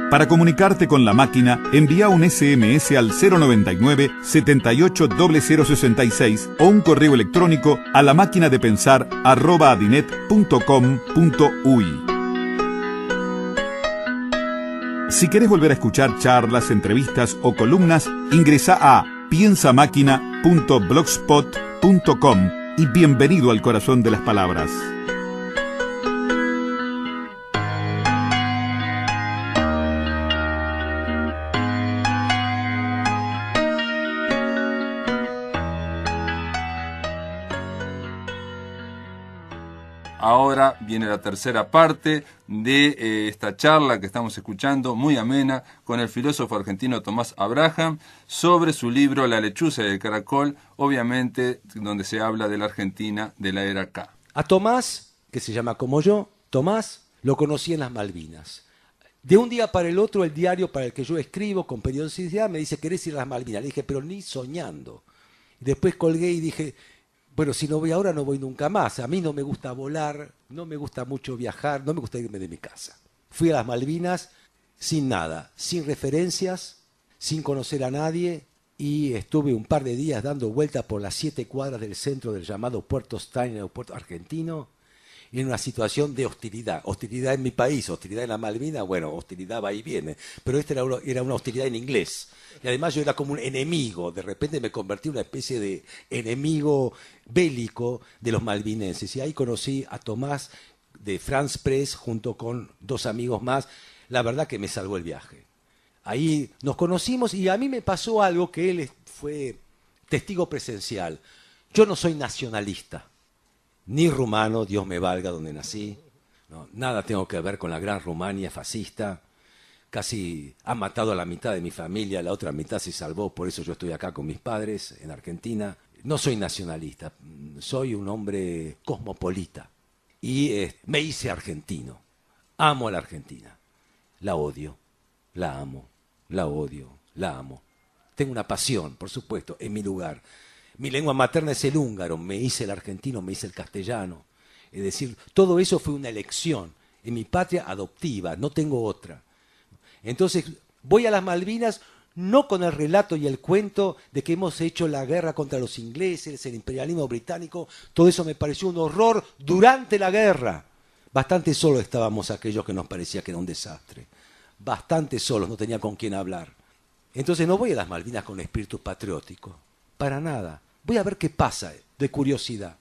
Para comunicarte con la máquina, envía un SMS al 099-780066 o un correo electrónico a lamaquinadepensar@adinet.com.uy. Si querés volver a escuchar charlas, entrevistas o columnas, ingresa a piensamáquina.blogspot.com y bienvenido al corazón de las palabras. Ahora viene la tercera parte de esta charla que estamos escuchando, muy amena, con el filósofo argentino Tomás Abraham, sobre su libro La lechuza y el caracol, obviamente donde se habla de la Argentina de la era K. A Tomás, que se llama como yo, Tomás, lo conocí en las Malvinas. De un día para el otro, el diario para el que yo escribo con periodicidad me dice, ¿querés ir a las Malvinas? Le dije, pero ni soñando. Y después colgué y dije, bueno, si no voy ahora, no voy nunca más. A mí no me gusta volar, no me gusta mucho viajar, no me gusta irme de mi casa. Fui a las Malvinas sin nada, sin referencias, sin conocer a nadie, y estuve un par de días dando vueltas por las 7 cuadras del centro del llamado Puerto Stein, el aeropuerto argentino, en una situación de hostilidad. Hostilidad en mi país, hostilidad en la Malvinas, bueno, hostilidad va y viene. Pero esta era una hostilidad en inglés. Y además yo era como un enemigo. De repente me convertí en una especie de enemigo bélico de los malvinenses. Y ahí conocí a Tomás de France Press junto con 2 amigos más. La verdad que me salvó el viaje. Ahí nos conocimos y a mí me pasó algo que él fue testigo presencial. Yo no soy nacionalista. Ni rumano, Dios me valga donde nací. No, nada tengo que ver con la gran Rumania fascista. Casi ha matado a la mitad de mi familia, la otra mitad se salvó, por eso yo estoy acá con mis padres en Argentina. No soy nacionalista, soy un hombre cosmopolita. Y me hice argentino. Amo a la Argentina. La odio, la amo, la odio, la amo. Tengo una pasión, por supuesto, en mi lugar. Mi lengua materna es el húngaro, me hice el argentino, me hice el castellano. Es decir, todo eso fue una elección en mi patria adoptiva, no tengo otra. Entonces, voy a las Malvinas no con el relato y el cuento de que hemos hecho la guerra contra los ingleses, el imperialismo británico, todo eso me pareció un horror durante la guerra. Bastante solos estábamos aquellos que nos parecía que era un desastre. Bastante solos, no tenía con quién hablar. Entonces no voy a las Malvinas con espíritu patriótico, para nada. Voy a ver qué pasa, de curiosidad.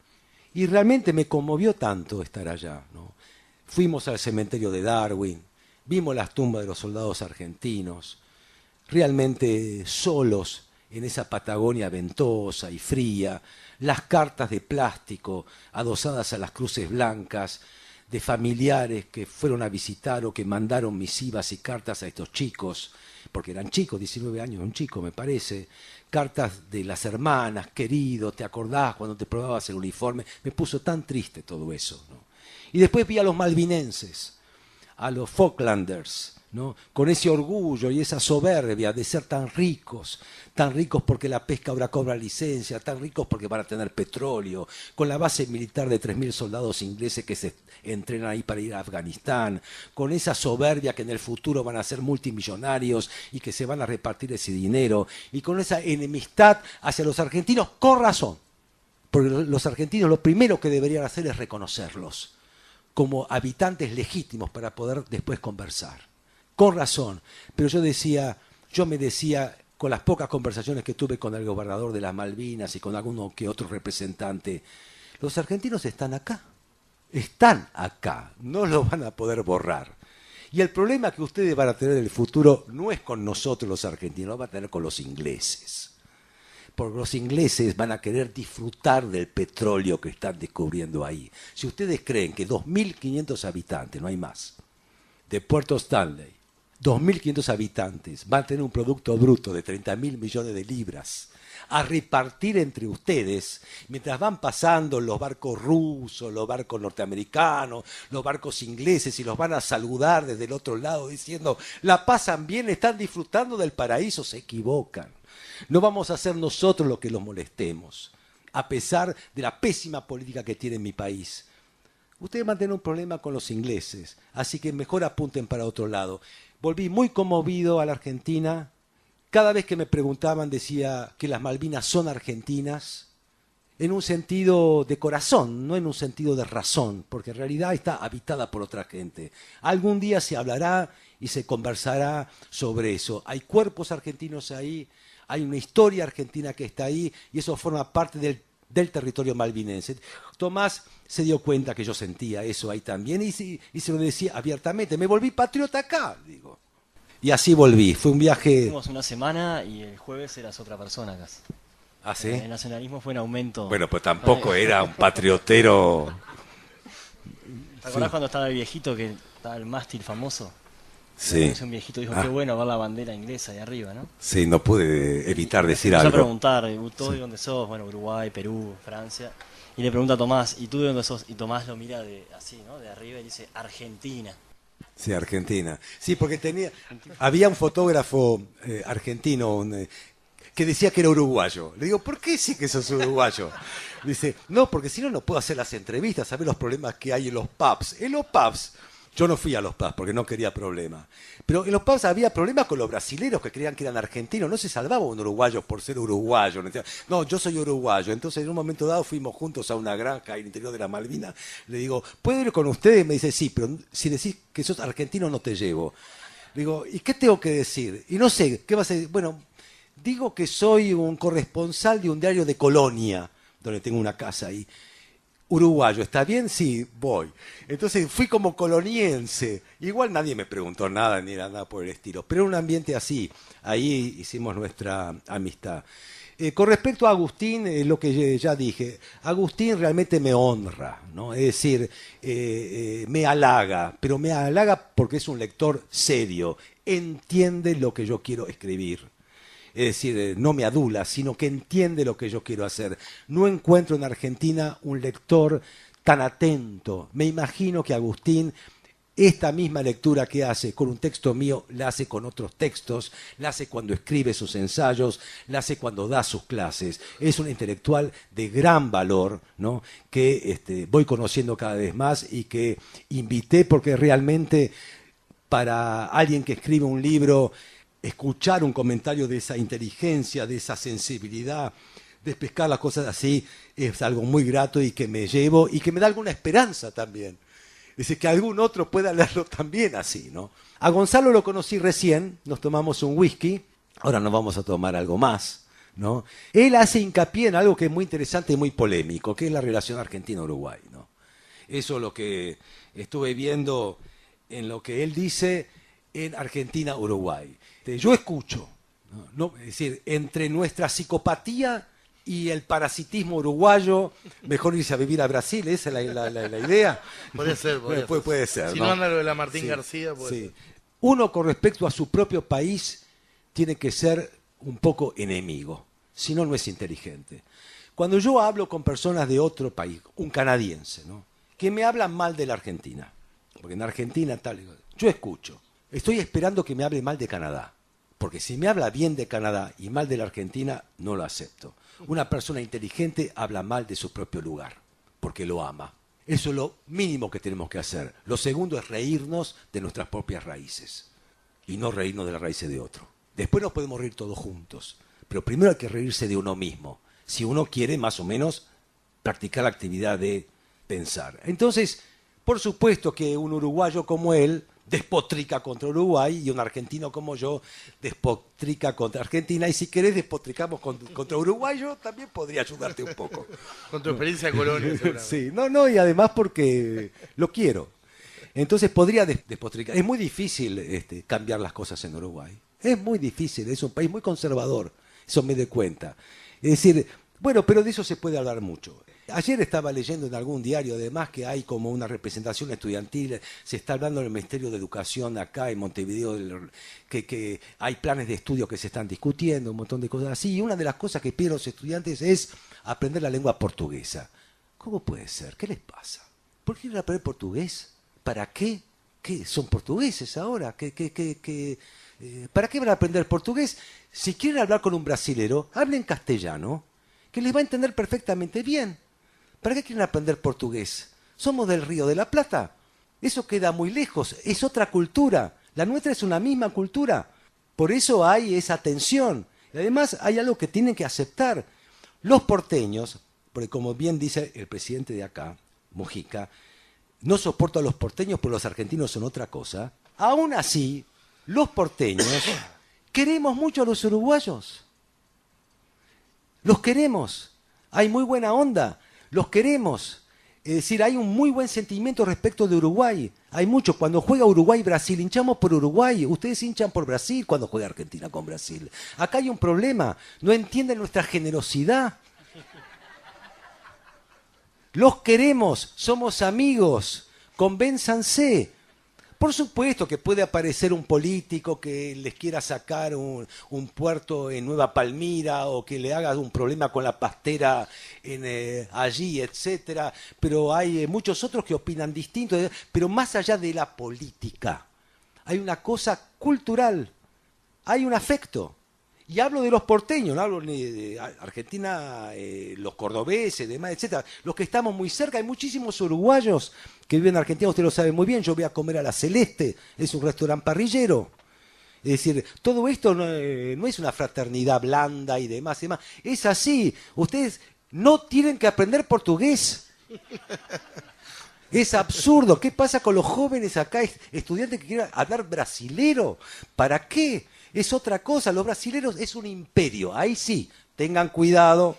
Y realmente me conmovió tanto estar allá, ¿no? Fuimos al cementerio de Darwin, vimos las tumbas de los soldados argentinos, realmente solos en esa Patagonia ventosa y fría, las cartas de plástico adosadas a las cruces blancas, de familiares que fueron a visitar o que mandaron misivas y cartas a estos chicos, porque eran chicos, 19 años, un chico me parece, cartas de las hermanas, querido, ¿te acordás cuando te probabas el uniforme? Me puso tan triste todo eso, ¿no? Y después vi a los malvinenses, a los Falklanders, ¿no? Con ese orgullo y esa soberbia de ser tan ricos porque la pesca ahora cobra licencia, tan ricos porque van a tener petróleo, con la base militar de 3.000 soldados ingleses que se entrenan ahí para ir a Afganistán, con esa soberbia que en el futuro van a ser multimillonarios y que se van a repartir ese dinero, y con esa enemistad hacia los argentinos, con razón, porque los argentinos lo primero que deberían hacer es reconocerlos como habitantes legítimos para poder después conversar. Con razón, pero yo me decía, con las pocas conversaciones que tuve con el gobernador de las Malvinas y con alguno que otro representante, los argentinos están acá, no los van a poder borrar. Y el problema que ustedes van a tener en el futuro no es con nosotros los argentinos, lo van a tener con los ingleses. Porque los ingleses van a querer disfrutar del petróleo que están descubriendo ahí. Si ustedes creen que 2.500 habitantes, no hay más, de Puerto Stanley, 2.500 habitantes van a tener un producto bruto de 30.000 millones de libras a repartir entre ustedes mientras van pasando los barcos rusos, los barcos norteamericanos, los barcos ingleses, y los van a saludar desde el otro lado diciendo, la pasan bien, están disfrutando del paraíso, se equivocan. No vamos a ser nosotros los que los molestemos, a pesar de la pésima política que tiene mi país. Ustedes van a tener un problema con los ingleses, así que mejor apunten para otro lado. Volví muy conmovido a la Argentina. Cada vez que me preguntaban decía que las Malvinas son argentinas, en un sentido de corazón, no en un sentido de razón, porque en realidad está habitada por otra gente. Algún día se hablará y se conversará sobre eso. Hay cuerpos argentinos ahí, hay una historia argentina que está ahí, y eso forma parte del territorio malvinense. Tomás se dio cuenta que yo sentía eso ahí también y se lo decía abiertamente. Me volví patriota acá, digo. Y así volví. Fue un viaje... Tuvimos una semana y el jueves eras otra persona casi. ¿Ah, sí? El nacionalismo fue en aumento. Bueno, pues tampoco era un patriotero ¿Te acordás cuando estaba el viejito que estaba el mástil famoso? Sí. Un viejito dijo, qué bueno ver la bandera inglesa ahí arriba, ¿no? Sí, no pude evitar decir Empezó a algo. preguntar, ¿tú de dónde sos? Bueno, Uruguay, Perú, Francia. Y le pregunta a Tomás, ¿y tú de dónde sos? Y Tomás lo mira así, ¿no? De arriba y dice, Argentina. Sí, Argentina. Sí, porque había un fotógrafo argentino que decía que era uruguayo. Le digo, ¿por qué sí que sos uruguayo? Dice, no, porque si no, no puedo hacer las entrevistas, saber los problemas que hay en los pubs. En los pubs, yo no fui a los pubs porque no quería problemas. Pero en los pubs había problemas con los brasileros que creían que eran argentinos. No se salvaba un uruguayo por ser uruguayo. No, yo soy uruguayo. Entonces, en un momento dado, fuimos juntos a una granja en el interior de la Malvinas. Le digo, ¿puedo ir con ustedes? Me dice, sí, pero si decís que sos argentino, no te llevo. Le digo, ¿y qué tengo que decir? Y no sé, ¿qué vas a decir? Bueno, digo que soy un corresponsal de un diario de Colonia, donde tengo una casa ahí. Uruguayo, ¿está bien? Sí, voy. Entonces fui como coloniense. Igual nadie me preguntó nada, ni era nada por el estilo. Pero en un ambiente así, ahí hicimos nuestra amistad. Con respecto a Agustín, lo que ya dije, Agustín realmente me honra, ¿no? Es decir, me halaga, pero me halaga porque es un lector serio, entiende lo que yo quiero escribir. Es decir, no me adula, sino que entiende lo que yo quiero hacer. No encuentro en Argentina un lector tan atento. Me imagino que Agustín, esta misma lectura que hace con un texto mío, la hace con otros textos, la hace cuando escribe sus ensayos, la hace cuando da sus clases. Es un intelectual de gran valor, ¿no? Que voy conociendo cada vez más y que invité porque realmente para alguien que escribe un libro, escuchar un comentario de esa inteligencia, de esa sensibilidad, de pescar las cosas así, es algo muy grato y que me llevo y que me da alguna esperanza también. Es decir, que algún otro pueda leerlo también así, ¿no? A Gonzalo lo conocí recién, nos tomamos un whisky, ahora nos vamos a tomar algo más, ¿no? Él hace hincapié en algo que es muy interesante y muy polémico, que es la relación Argentina-Uruguay, ¿no? Eso es lo que estuve viendo en lo que él dice en Argentina-Uruguay. Yo escucho, ¿no? Es decir, entre nuestra psicopatía y el parasitismo uruguayo, mejor irse a vivir a Brasil, esa es la idea. Puede ser. Puede ser. Si ¿no? no anda lo de la Martín García, puede ser. Uno con respecto a su propio país tiene que ser un poco enemigo, si no, no es inteligente. Cuando yo hablo con personas de otro país, un canadiense, ¿no? Que me hablan mal de la Argentina, porque en Argentina tal, yo escucho. Estoy esperando que me hable mal de Canadá, porque si me habla bien de Canadá y mal de la Argentina, no lo acepto. Una persona inteligente habla mal de su propio lugar, porque lo ama. Eso es lo mínimo que tenemos que hacer. Lo segundo es reírnos de nuestras propias raíces y no reírnos de las raíces de otro. Después nos podemos reír todos juntos, pero primero hay que reírse de uno mismo, si uno quiere más o menos practicar la actividad de pensar. Entonces, por supuesto que un uruguayo como él despotrica contra Uruguay y un argentino como yo despotrica contra Argentina, y si querés despotricamos contra Uruguay, yo también podría ayudarte un poco. Con tu experiencia colonia, seguramente. Sí, no, y además porque lo quiero. Entonces podría despotricar. Es muy difícil cambiar las cosas en Uruguay. Es muy difícil, es un país muy conservador, eso me doy cuenta. Es decir, bueno, pero de eso se puede hablar mucho. Ayer estaba leyendo en algún diario, además, que hay como una representación estudiantil, se está hablando en el Ministerio de Educación acá en Montevideo, que hay planes de estudio que se están discutiendo, un montón de cosas así, y una de las cosas que piden los estudiantes es aprender la lengua portuguesa. ¿Cómo puede ser? ¿Qué les pasa? ¿Por qué quieren aprender portugués? ¿Para qué? ¿Qué? ¿Son portugueses ahora? ¿Para qué van a aprender portugués? Si quieren hablar con un brasilero, hablen castellano, que les va a entender perfectamente bien. ¿Para qué quieren aprender portugués? Somos del Río de la Plata. Eso queda muy lejos, es otra cultura. La nuestra es una misma cultura. Por eso hay esa tensión. Y además hay algo que tienen que aceptar. Los porteños, porque como bien dice el presidente de acá, Mujica, no soporto a los porteños porque los argentinos son otra cosa. Aún así, los porteños queremos mucho a los uruguayos. Los queremos. Hay muy buena onda. Los queremos. Es decir, hay un muy buen sentimiento respecto de Uruguay. Hay mucho. Cuando juega Uruguay-Brasil, hinchamos por Uruguay. Ustedes hinchan por Brasil cuando juega Argentina con Brasil. Acá hay un problema. No entienden nuestra generosidad. Los queremos. Somos amigos. Convénzanse. Por supuesto que puede aparecer un político que les quiera sacar un puerto en Nueva Palmira o que le haga un problema con la pastera allí, etcétera. Pero hay muchos otros que opinan distinto. Pero más allá de la política, hay una cosa cultural, hay un afecto. Y hablo de los porteños, no hablo ni de Argentina, los cordobeses, demás, etcétera. Los que estamos muy cerca, hay muchísimos uruguayos que viven en Argentina, usted lo sabe muy bien. Yo voy a comer a La Celeste, es un restaurante parrillero. Es decir, todo esto no es una fraternidad blanda y demás, demás. Es así. Ustedes no tienen que aprender portugués. Es absurdo. ¿Qué pasa con los jóvenes acá, estudiantes que quieran hablar brasilero? ¿Para qué? Es otra cosa. Los brasileros es un imperio. Ahí sí, tengan cuidado.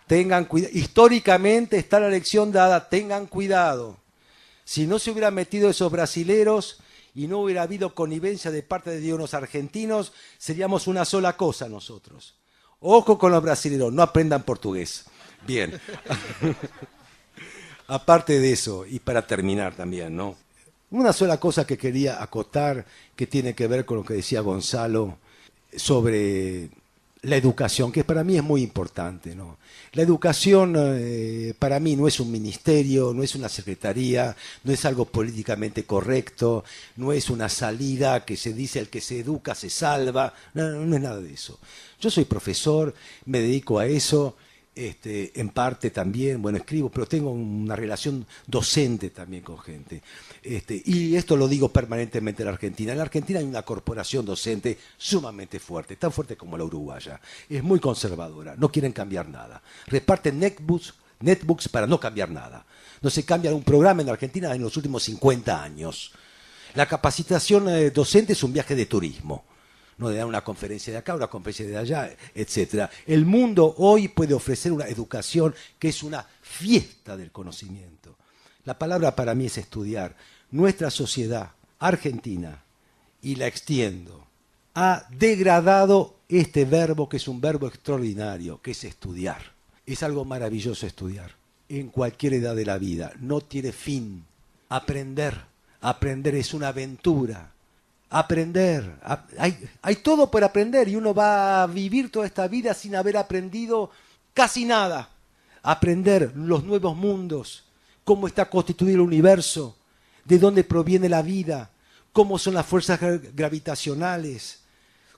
Tengan cuidado. Históricamente está la lección dada. Tengan cuidado. Si no se hubieran metido esos brasileros y no hubiera habido connivencia de parte de unos argentinos, seríamos una sola cosa nosotros. Ojo con los brasileros, no aprendan portugués. Bien. Aparte de eso, y para terminar también, ¿no? Una sola cosa que quería acotar, que tiene que ver con lo que decía Gonzalo sobre la educación, que para mí es muy importante, ¿no? La educación para mí no es un ministerio, no es una secretaría, no es algo políticamente correcto, no es una salida que se dice el que se educa se salva, no es nada de eso. Yo soy profesor, me dedico a eso. En parte también, bueno, escribo, pero tengo una relación docente también con gente. Y esto lo digo permanentemente en la Argentina. En la Argentina hay una corporación docente sumamente fuerte, tan fuerte como la uruguaya. Es muy conservadora, no quieren cambiar nada. Reparten netbooks para no cambiar nada. No se cambia un programa en la Argentina en los últimos 50 años. La capacitación docente es un viaje de turismo. No le dan una conferencia de acá, una conferencia de allá, etcétera. El mundo hoy puede ofrecer una educación que es una fiesta del conocimiento. La palabra para mí es estudiar. Nuestra sociedad argentina, y la extiendo, ha degradado este verbo que es un verbo extraordinario, que es estudiar. Es algo maravilloso estudiar, en cualquier edad de la vida. No tiene fin. Aprender es una aventura. Aprender, hay todo por aprender y uno va a vivir toda esta vida sin haber aprendido casi nada. Aprender los nuevos mundos, cómo está constituido el universo, de dónde proviene la vida, cómo son las fuerzas gravitacionales,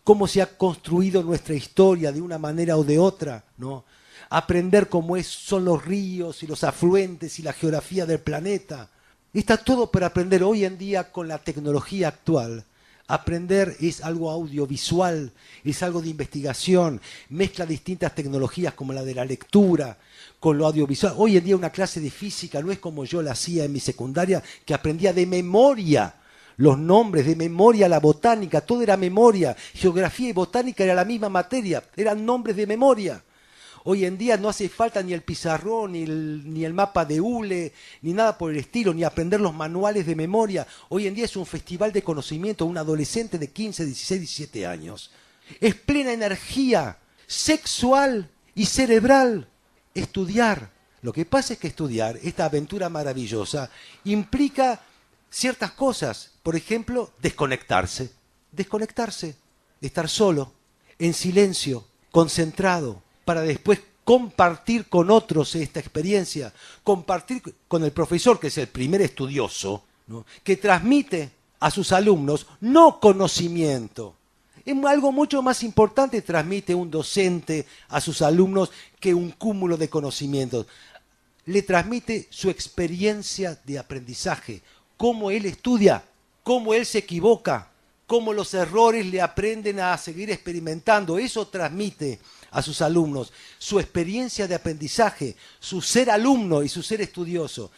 cómo se ha construido nuestra historia de una manera o de otra, ¿no? Aprender cómo son los ríos y los afluentes y la geografía del planeta. Está todo por aprender hoy en día con la tecnología actual. Aprender es algo audiovisual, es algo de investigación, mezcla distintas tecnologías como la de la lectura con lo audiovisual. Hoy en día una clase de física no es como yo la hacía en mi secundaria, que aprendía de memoria los nombres, de memoria la botánica, todo era memoria. Geografía y botánica era la misma materia, eran nombres de memoria. Hoy en día no hace falta ni el pizarrón, ni el mapa de hule, ni nada por el estilo, ni aprender los manuales de memoria. Hoy en día es un festival de conocimiento. Un adolescente de 15, 16, 17 años es plena energía sexual y cerebral. Estudiar. Lo que pasa es que estudiar, esta aventura maravillosa, implica ciertas cosas. Por ejemplo, desconectarse. Desconectarse. Estar solo, en silencio, concentrado, para después compartir con otros esta experiencia, compartir con el profesor, que es el primer estudioso, ¿no? Que transmite a sus alumnos no conocimiento. Es algo mucho más importante transmite un docente a sus alumnos que un cúmulo de conocimientos. Le transmite su experiencia de aprendizaje, cómo él estudia, cómo él se equivoca, cómo los errores le aprenden a seguir experimentando. Eso transmite a sus alumnos su experiencia de aprendizaje, su ser alumno y su ser estudioso.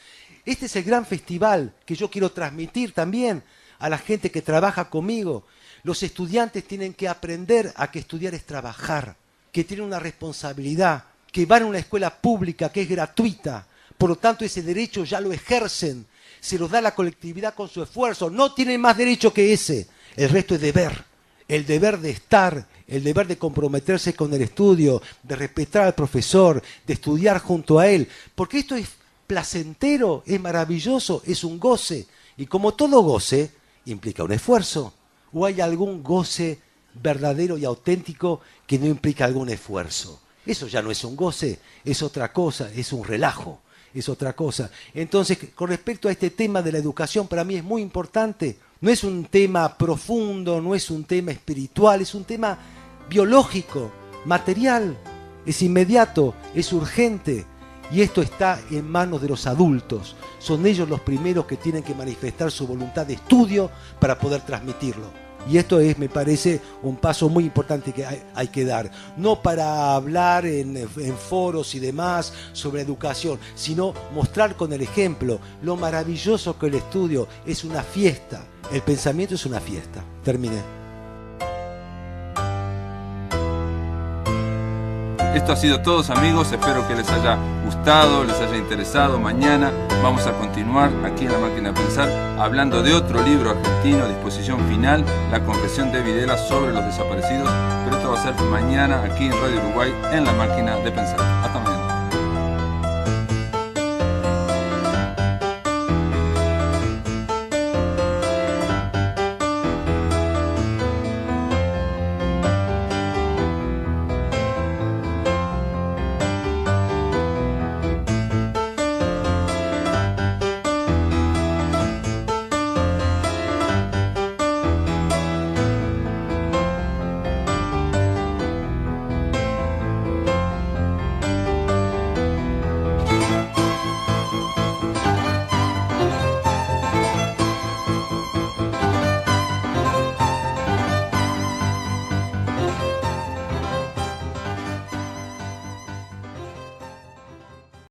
Este es el gran festival que yo quiero transmitir también a la gente que trabaja conmigo. Los estudiantes tienen que aprender a que estudiar es trabajar, que tienen una responsabilidad, que van a una escuela pública que es gratuita, por lo tanto ese derecho ya lo ejercen, se los da la colectividad con su esfuerzo, no tienen más derecho que ese, el resto es deber. El deber de estar, el deber de comprometerse con el estudio, de respetar al profesor, de estudiar junto a él, porque esto es placentero, es maravilloso, es un goce. Y como todo goce, implica un esfuerzo. ¿O hay algún goce verdadero y auténtico que no implica algún esfuerzo? Eso ya no es un goce, es otra cosa, es un relajo, es otra cosa. Entonces, con respecto a este tema de la educación, para mí es muy importante. No es un tema profundo, no es un tema espiritual, es un tema biológico, material, es inmediato, es urgente. Y esto está en manos de los adultos. Son ellos los primeros que tienen que manifestar su voluntad de estudio para poder transmitirlo. Y esto es, me parece, un paso muy importante que hay que dar. No para hablar en foros y demás sobre educación, sino mostrar con el ejemplo lo maravilloso que el estudio es una fiesta. El pensamiento es una fiesta. Terminé. Esto ha sido todo, amigos, espero que les haya gustado, les haya interesado. Mañana vamos a continuar aquí en La Máquina de Pensar hablando de otro libro argentino, Disposición Final, La confesión de Videla sobre los desaparecidos, pero esto va a ser mañana aquí en Radio Uruguay en La Máquina de Pensar. Hasta